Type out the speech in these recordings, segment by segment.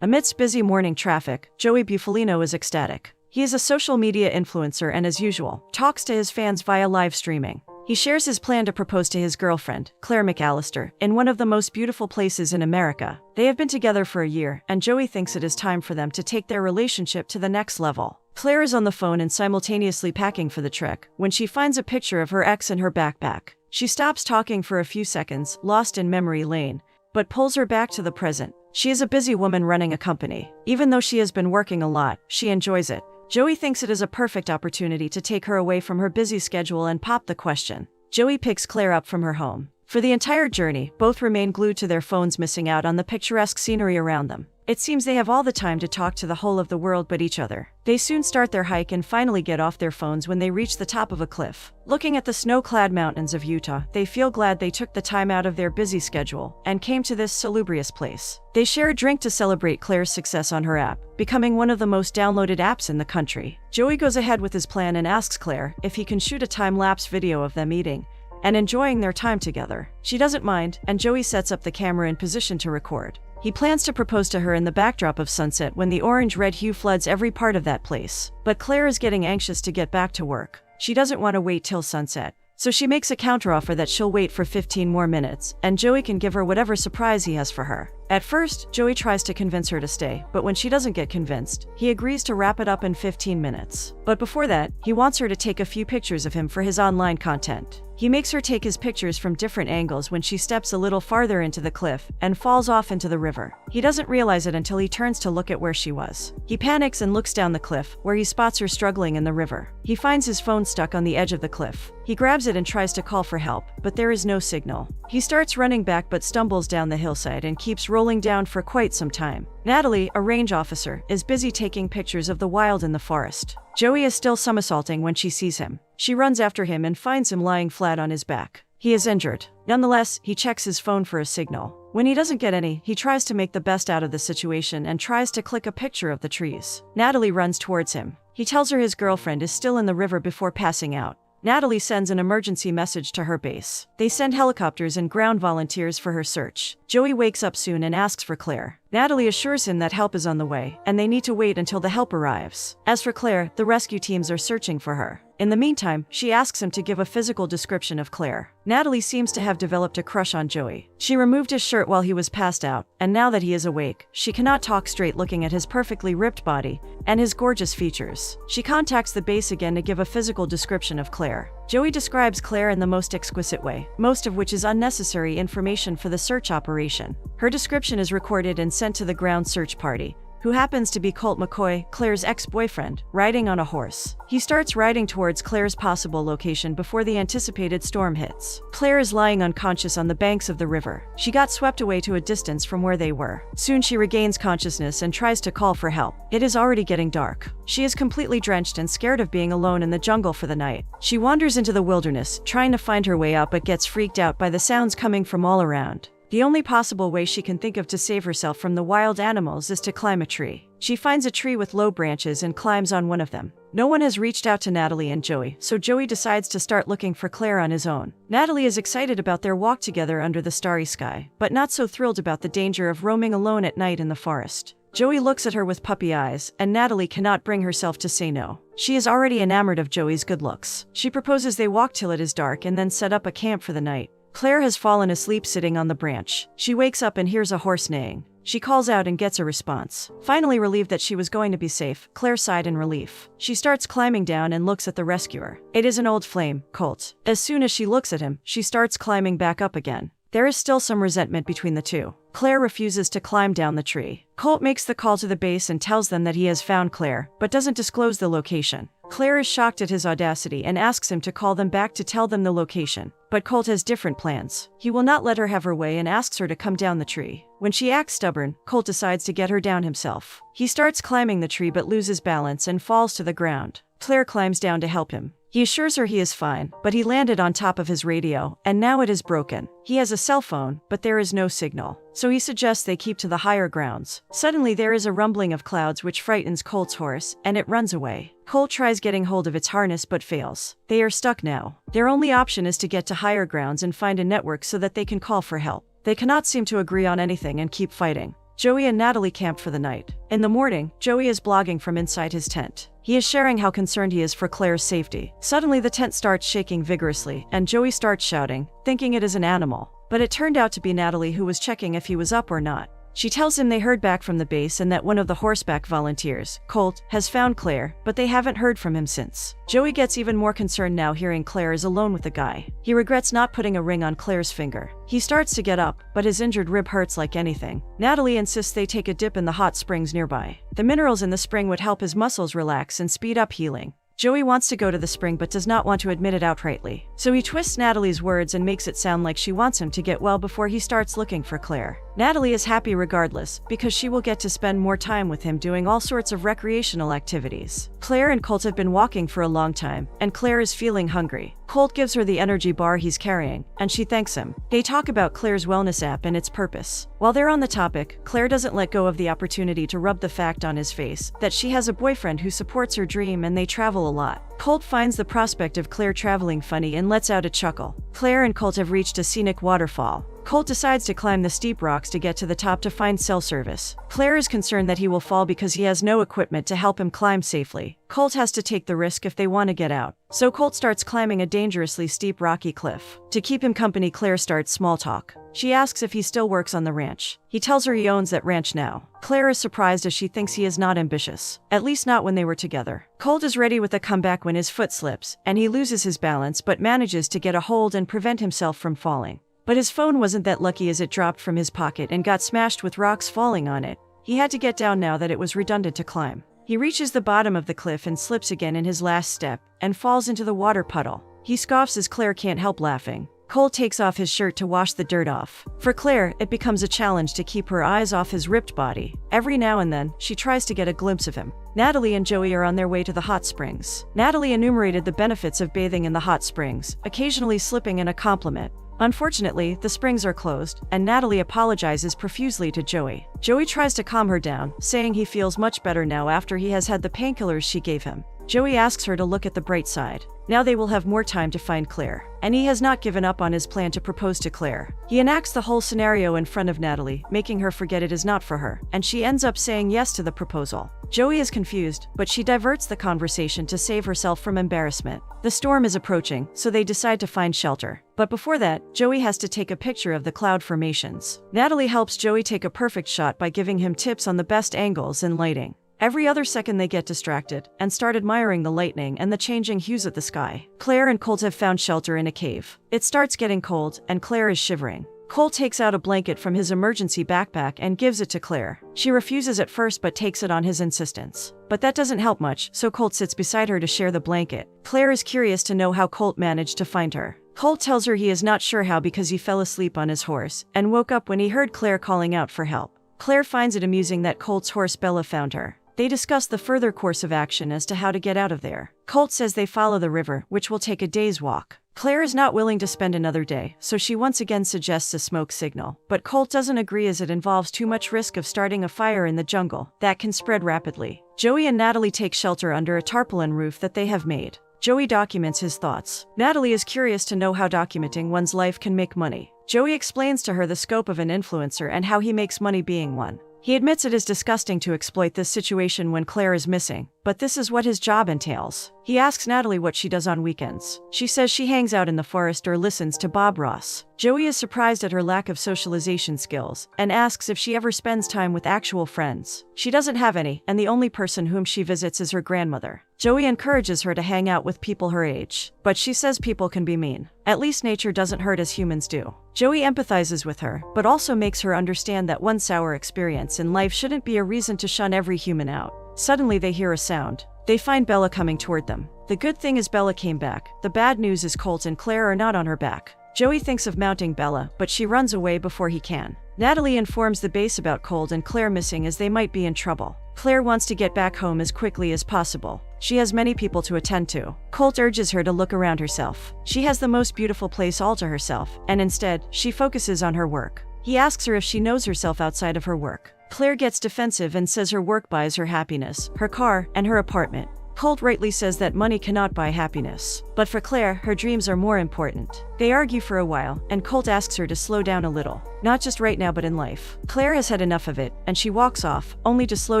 Amidst busy morning traffic, Joey Bufalino is ecstatic. He is a social media influencer and, as usual, talks to his fans via live streaming. He shares his plan to propose to his girlfriend, Claire McAllister, in one of the most beautiful places in America. They have been together for a year, and Joey thinks it is time for them to take their relationship to the next level. Claire is on the phone and simultaneously packing for the trek when she finds a picture of her ex in her backpack. She stops talking for a few seconds, lost in memory lane, but pulls her back to the present. She is a busy woman running a company. Even though she has been working a lot, she enjoys it. Joey thinks it is a perfect opportunity to take her away from her busy schedule and pop the question. Joey picks Claire up from her home. For the entire journey, both remain glued to their phones, missing out on the picturesque scenery around them. It seems they have all the time to talk to the whole of the world but each other. They soon start their hike and finally get off their phones when they reach the top of a cliff. Looking at the snow-clad mountains of Utah, they feel glad they took the time out of their busy schedule and came to this salubrious place. They share a drink to celebrate Claire's success on her app, becoming one of the most downloaded apps in the country. Joey goes ahead with his plan and asks Claire if he can shoot a time-lapse video of them eating and enjoying their time together. She doesn't mind, and Joey sets up the camera in position to record. He plans to propose to her in the backdrop of sunset when the orange-red hue floods every part of that place. But Claire is getting anxious to get back to work. She doesn't want to wait till sunset, so she makes a counteroffer that she'll wait for 15 more minutes, and Joey can give her whatever surprise he has for her. At first, Joey tries to convince her to stay, but when she doesn't get convinced, he agrees to wrap it up in 15 minutes. But before that, he wants her to take a few pictures of him for his online content. He makes her take his pictures from different angles when she steps a little farther into the cliff and falls off into the river. He doesn't realize it until he turns to look at where she was. He panics and looks down the cliff, where he spots her struggling in the river. He finds his phone stuck on the edge of the cliff. He grabs it and tries to call for help, but there is no signal. He starts running back but stumbles down the hillside and keeps rolling down for quite some time. Natalie, a range officer, is busy taking pictures of the wild in the forest. Joey is still somersaulting when she sees him. She runs after him and finds him lying flat on his back. He is injured. Nonetheless, he checks his phone for a signal. When he doesn't get any, he tries to make the best out of the situation and tries to click a picture of the trees. Natalie runs towards him. He tells her his girlfriend is still in the river before passing out. Natalie sends an emergency message to her base. They send helicopters and ground volunteers for her search. Joey wakes up soon and asks for Claire. Natalie assures him that help is on the way, and they need to wait until the help arrives. As for Claire, the rescue teams are searching for her. In the meantime, she asks him to give a physical description of Claire. Natalie seems to have developed a crush on Joey. She removed his shirt while he was passed out, and now that he is awake, she cannot talk straight looking at his perfectly ripped body and his gorgeous features. She contacts the base again to give a physical description of Claire. Joey describes Claire in the most exquisite way, most of which is unnecessary information for the search operation. Her description is recorded and sent to the ground search party, who happens to be Colt McCoy, Claire's ex-boyfriend, riding on a horse. He starts riding towards Claire's possible location before the anticipated storm hits. Claire is lying unconscious on the banks of the river. She got swept away to a distance from where they were. Soon she regains consciousness and tries to call for help. It is already getting dark. She is completely drenched and scared of being alone in the jungle for the night. She wanders into the wilderness, trying to find her way out but gets freaked out by the sounds coming from all around. The only possible way she can think of to save herself from the wild animals is to climb a tree. She finds a tree with low branches and climbs on one of them. No one has reached out to Natalie and Joey, so Joey decides to start looking for Claire on his own. Natalie is excited about their walk together under the starry sky, but not so thrilled about the danger of roaming alone at night in the forest. Joey looks at her with puppy eyes, and Natalie cannot bring herself to say no. She is already enamored of Joey's good looks. She proposes they walk till it is dark and then set up a camp for the night. Claire has fallen asleep sitting on the branch. She wakes up and hears a horse neighing. She calls out and gets a response. Finally relieved that she was going to be safe, Claire sighed in relief. She starts climbing down and looks at the rescuer. It is an old flame, Colt. As soon as she looks at him, she starts climbing back up again. There is still some resentment between the two. Claire refuses to climb down the tree. Colt makes the call to the base and tells them that he has found Claire, but doesn't disclose the location. Claire is shocked at his audacity and asks him to call them back to tell them the location. But Colt has different plans. He will not let her have her way and asks her to come down the tree. When she acts stubborn, Colt decides to get her down himself. He starts climbing the tree but loses balance and falls to the ground. Claire climbs down to help him. He assures her he is fine, but he landed on top of his radio, and now it is broken. He has a cell phone, but there is no signal. So he suggests they keep to the higher grounds. Suddenly there is a rumbling of clouds which frightens Colt's horse, and it runs away. Colt tries getting hold of its harness but fails. They are stuck now. Their only option is to get to higher grounds and find a network so that they can call for help. They cannot seem to agree on anything and keep fighting. Joey and Natalie camp for the night. In the morning, Joey is blogging from inside his tent. He is sharing how concerned he is for Claire's safety. Suddenly, the tent starts shaking vigorously, and Joey starts shouting, thinking it is an animal. But it turned out to be Natalie who was checking if he was up or not. She tells him they heard back from the base and that one of the horseback volunteers, Colt, has found Claire, but they haven't heard from him since. Joey gets even more concerned now hearing Claire is alone with the guy. He regrets not putting a ring on Claire's finger. He starts to get up, but his injured rib hurts like anything. Natalie insists they take a dip in the hot springs nearby. The minerals in the spring would help his muscles relax and speed up healing. Joey wants to go to the spring but does not want to admit it outrightly. So he twists Natalie's words and makes it sound like she wants him to get well before he starts looking for Claire. Natalie is happy regardless, because she will get to spend more time with him doing all sorts of recreational activities. Claire and Colt have been walking for a long time, and Claire is feeling hungry. Colt gives her the energy bar he's carrying, and she thanks him. They talk about Claire's wellness app and its purpose. While they're on the topic, Claire doesn't let go of the opportunity to rub the fact on his face that she has a boyfriend who supports her dream and they travel a lot. Colt finds the prospect of Claire traveling funny and lets out a chuckle. Claire and Colt have reached a scenic waterfall. Colt decides to climb the steep rocks to get to the top to find cell service. Claire is concerned that he will fall because he has no equipment to help him climb safely. Colt has to take the risk if they want to get out. So Colt starts climbing a dangerously steep rocky cliff. To keep him company, Claire starts small talk. She asks if he still works on the ranch. He tells her he owns that ranch now. Claire is surprised as she thinks he is not ambitious. At least not when they were together. Colt is ready with a comeback when his foot slips, and he loses his balance but manages to get a hold and prevent himself from falling. But his phone wasn't that lucky as it dropped from his pocket and got smashed with rocks falling on it. He had to get down now that it was redundant to climb. He reaches the bottom of the cliff and slips again in his last step, and falls into the water puddle. He scoffs as Claire can't help laughing. Colt takes off his shirt to wash the dirt off. For Claire, it becomes a challenge to keep her eyes off his ripped body. Every now and then, she tries to get a glimpse of him. Natalie and Joey are on their way to the hot springs. Natalie enumerated the benefits of bathing in the hot springs, occasionally slipping in a compliment. Unfortunately, the springs are closed, and Natalie apologizes profusely to Joey. Joey tries to calm her down, saying he feels much better now after he has had the painkillers she gave him. Joey asks her to look at the bright side. Now they will have more time to find Claire. And he has not given up on his plan to propose to Claire. He enacts the whole scenario in front of Natalie, making her forget it is not for her, and she ends up saying yes to the proposal. Joey is confused, but she diverts the conversation to save herself from embarrassment. The storm is approaching, so they decide to find shelter. But before that, Joey has to take a picture of the cloud formations. Natalie helps Joey take a perfect shot by giving him tips on the best angles and lighting. Every other second they get distracted, and start admiring the lightning and the changing hues of the sky. Claire and Colt have found shelter in a cave. It starts getting cold, and Claire is shivering. Colt takes out a blanket from his emergency backpack and gives it to Claire. She refuses at first but takes it on his insistence. But that doesn't help much, so Colt sits beside her to share the blanket. Claire is curious to know how Colt managed to find her. Colt tells her he is not sure how because he fell asleep on his horse, and woke up when he heard Claire calling out for help. Claire finds it amusing that Colt's horse Bella found her. They discuss the further course of action as to how to get out of there. Colt says they follow the river, which will take a day's walk. Claire is not willing to spend another day, so she once again suggests a smoke signal. But Colt doesn't agree as it involves too much risk of starting a fire in the jungle that can spread rapidly. Joey and Natalie take shelter under a tarpaulin roof that they have made. Joey documents his thoughts. Natalie is curious to know how documenting one's life can make money. Joey explains to her the scope of an influencer and how he makes money being one. He admits it is disgusting to exploit this situation when Claire is missing, but this is what his job entails. He asks Natalie what she does on weekends. She says she hangs out in the forest or listens to Bob Ross. Joey is surprised at her lack of socialization skills and asks if she ever spends time with actual friends. She doesn't have any, and the only person whom she visits is her grandmother. Joey encourages her to hang out with people her age, but she says people can be mean. At least nature doesn't hurt as humans do. Joey empathizes with her, but also makes her understand that one sour experience in life shouldn't be a reason to shun every human out. Suddenly they hear a sound. They find Bella coming toward them. The good thing is Bella came back. The bad news is Colt and Claire are not on her back. Joey thinks of mounting Bella, but she runs away before he can. Natalie informs the base about Colt and Claire missing as they might be in trouble. Claire wants to get back home as quickly as possible. She has many people to attend to. Colt urges her to look around herself. She has the most beautiful place all to herself, and instead, she focuses on her work. He asks her if she knows herself outside of her work. Claire gets defensive and says her work buys her happiness, her car, and her apartment. Colt rightly says that money cannot buy happiness. But for Claire, her dreams are more important. They argue for a while, and Colt asks her to slow down a little. Not just right now but in life. Claire has had enough of it, and she walks off, only to slow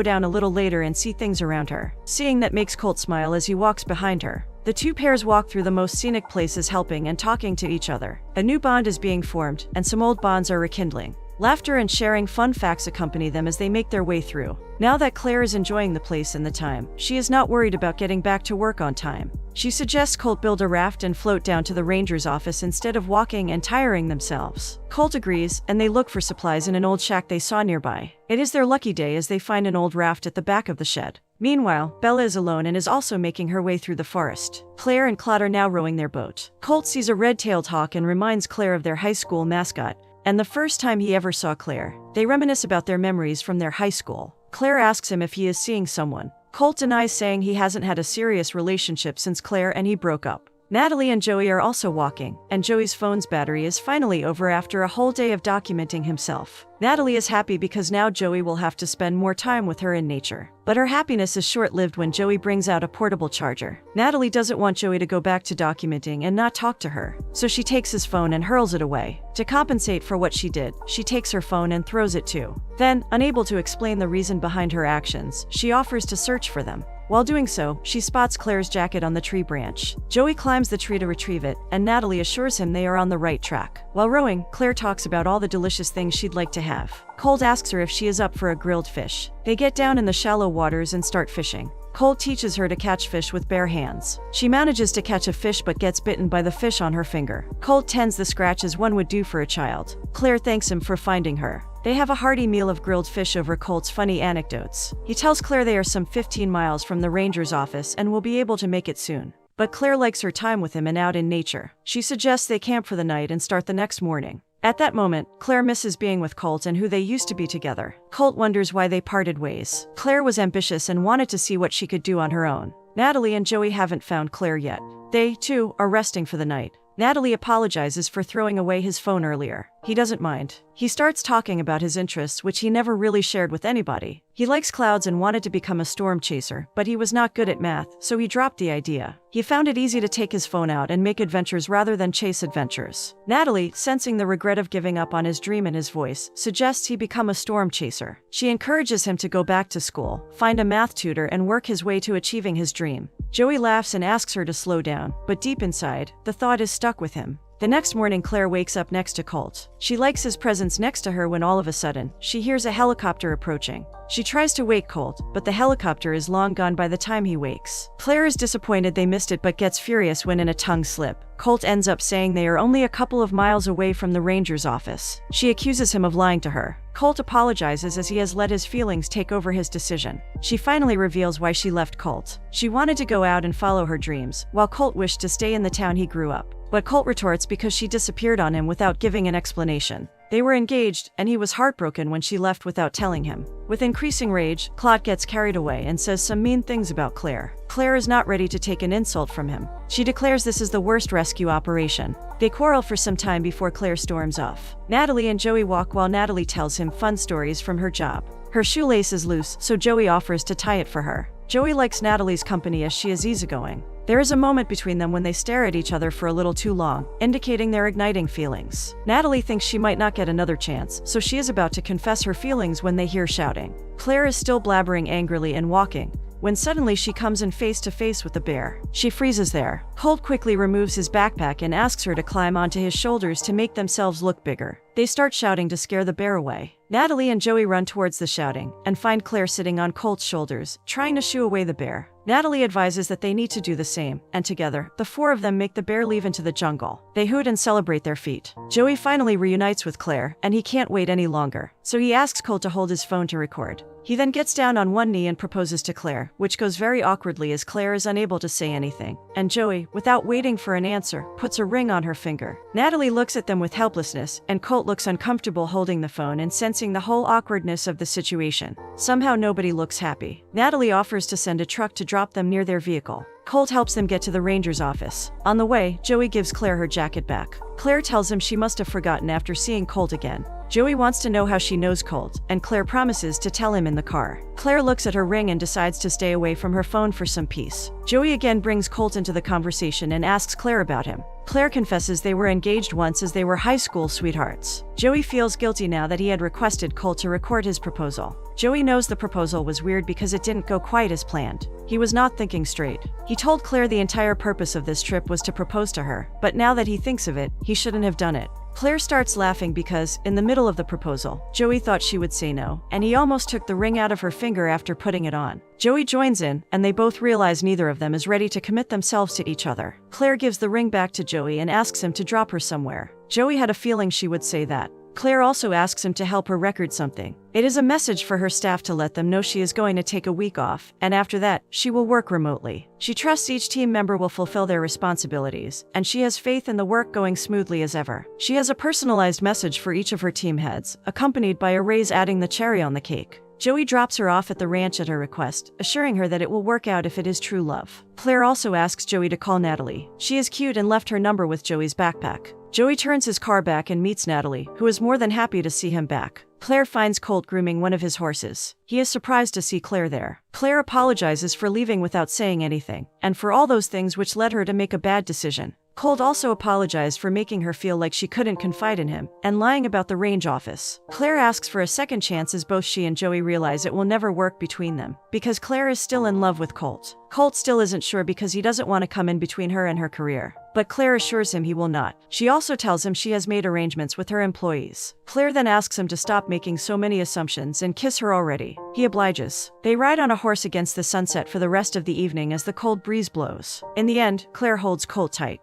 down a little later and see things around her. Seeing that makes Colt smile as he walks behind her. The two pairs walk through the most scenic places, helping and talking to each other. A new bond is being formed, and some old bonds are rekindling. Laughter and sharing fun facts accompany them as they make their way through. Now that Claire is enjoying the place and the time, she is not worried about getting back to work on time. She suggests Colt build a raft and float down to the ranger's office instead of walking and tiring themselves. Colt agrees, and they look for supplies in an old shack they saw nearby. It is their lucky day as they find an old raft at the back of the shed. Meanwhile, Bella is alone and is also making her way through the forest. Claire and Claude are now rowing their boat. Colt sees a red-tailed hawk and reminds Claire of their high school mascot, and the first time he ever saw Claire. They reminisce about their memories from their high school. Claire asks him if he is seeing someone. Colt denies, saying he hasn't had a serious relationship since Claire and he broke up. Natalie and Joey are also walking, and Joey's phone's battery is finally over after a whole day of documenting himself. Natalie is happy because now Joey will have to spend more time with her in nature. But her happiness is short-lived when Joey brings out a portable charger. Natalie doesn't want Joey to go back to documenting and not talk to her, so she takes his phone and hurls it away. To compensate for what she did, she takes her phone and throws it too. Then, unable to explain the reason behind her actions, she offers to search for them. While doing so, she spots Claire's jacket on the tree branch. Joey climbs the tree to retrieve it, and Natalie assures him they are on the right track. While rowing, Claire talks about all the delicious things she'd like to have. Colt asks her if she is up for a grilled fish. They get down in the shallow waters and start fishing. Colt teaches her to catch fish with bare hands. She manages to catch a fish but gets bitten by the fish on her finger. Colt tends the scratch as one would do for a child. Claire thanks him for finding her. They have a hearty meal of grilled fish over Colt's funny anecdotes. He tells Claire they are some 15 miles from the ranger's office and will be able to make it soon. But Claire likes her time with him and out in nature. She suggests they camp for the night and start the next morning. At that moment, Claire misses being with Colt and who they used to be together. Colt wonders why they parted ways. Claire was ambitious and wanted to see what she could do on her own. Natalie and Joey haven't found Claire yet. They, too, are resting for the night. Natalie apologizes for throwing away his phone earlier. He doesn't mind. He starts talking about his interests, which he never really shared with anybody. He likes clouds and wanted to become a storm chaser, but he was not good at math, so he dropped the idea. He found it easy to take his phone out and make adventures rather than chase adventures. Natalie, sensing the regret of giving up on his dream in his voice, suggests he become a storm chaser. She encourages him to go back to school, find a math tutor, and work his way to achieving his dream. Joey laughs and asks her to slow down, but deep inside, the thought is stuck with him. The next morning, Claire wakes up next to Colt. She likes his presence next to her when all of a sudden, she hears a helicopter approaching. She tries to wake Colt, but the helicopter is long gone by the time he wakes. Claire is disappointed they missed it but gets furious when in a tongue slip, Colt ends up saying they are only a couple of miles away from the ranger's office. She accuses him of lying to her. Colt apologizes as he has let his feelings take over his decision. She finally reveals why she left Colt. She wanted to go out and follow her dreams, while Colt wished to stay in the town he grew up. But Colt retorts because she disappeared on him without giving an explanation. They were engaged, and he was heartbroken when she left without telling him. With increasing rage, Claude gets carried away and says some mean things about Claire. Claire is not ready to take an insult from him. She declares this is the worst rescue operation. They quarrel for some time before Claire storms off. Natalie and Joey walk while Natalie tells him fun stories from her job. Her shoelace is loose, so Joey offers to tie it for her. Joey likes Natalie's company as she is easygoing. There is a moment between them when they stare at each other for a little too long, indicating their igniting feelings. Natalie thinks she might not get another chance, so she is about to confess her feelings when they hear shouting. Claire is still blabbering angrily and walking, when suddenly she comes in face to face with the bear. She freezes there. Colt quickly removes his backpack and asks her to climb onto his shoulders to make themselves look bigger. They start shouting to scare the bear away. Natalie and Joey run towards the shouting, and find Claire sitting on Colt's shoulders, trying to shoo away the bear. Natalie advises that they need to do the same, and together, the four of them make the bear leave into the jungle. They hoot and celebrate their feat. Joey finally reunites with Claire, and he can't wait any longer, so he asks Colt to hold his phone to record. He then gets down on one knee and proposes to Claire, which goes very awkwardly as Claire is unable to say anything. And Joey, without waiting for an answer, puts a ring on her finger. Natalie looks at them with helplessness, and Colt looks uncomfortable holding the phone and sensing the whole awkwardness of the situation. Somehow nobody looks happy. Natalie offers to send a truck to drop them near their vehicle. Colt helps them get to the Ranger's office. On the way, Joey gives Claire her jacket back. Claire tells him she must have forgotten after seeing Colt again. Joey wants to know how she knows Colt, and Claire promises to tell him in the car. Claire looks at her ring and decides to stay away from her phone for some peace. Joey again brings Colt into the conversation and asks Claire about him. Claire confesses they were engaged once as they were high school sweethearts. Joey feels guilty now that he had requested Colt to record his proposal. Joey knows the proposal was weird because it didn't go quite as planned. He was not thinking straight. He told Claire the entire purpose of this trip was to propose to her, but now that he thinks of it, he shouldn't have done it. Claire starts laughing because, in the middle of the proposal, Joey thought she would say no, and he almost took the ring out of her finger after putting it on. Joey joins in, and they both realize neither of them is ready to commit themselves to each other. Claire gives the ring back to Joey and asks him to drop her somewhere. Joey had a feeling she would say that. Claire also asks him to help her record something. It is a message for her staff to let them know she is going to take a week off, and after that, she will work remotely. She trusts each team member will fulfill their responsibilities, and she has faith in the work going smoothly as ever. She has a personalized message for each of her team heads, accompanied by a raise adding the cherry on the cake. Joey drops her off at the ranch at her request, assuring her that it will work out if it is true love. Claire also asks Joey to call Natalie. She is cute and left her number with Joey's backpack. Joey turns his car back and meets Natalie, who is more than happy to see him back. Claire finds Colt grooming one of his horses. He is surprised to see Claire there. Claire apologizes for leaving without saying anything, and for all those things which led her to make a bad decision. Colt also apologized for making her feel like she couldn't confide in him, and lying about the range office. Claire asks for a second chance as both she and Joey realize it will never work between them, because Claire is still in love with Colt. Colt still isn't sure because he doesn't want to come in between her and her career, but Claire assures him he will not. She also tells him she has made arrangements with her employees. Claire then asks him to stop making so many assumptions and kiss her already. He obliges. They ride on a horse against the sunset for the rest of the evening as the cold breeze blows. In the end, Claire holds Colt tight.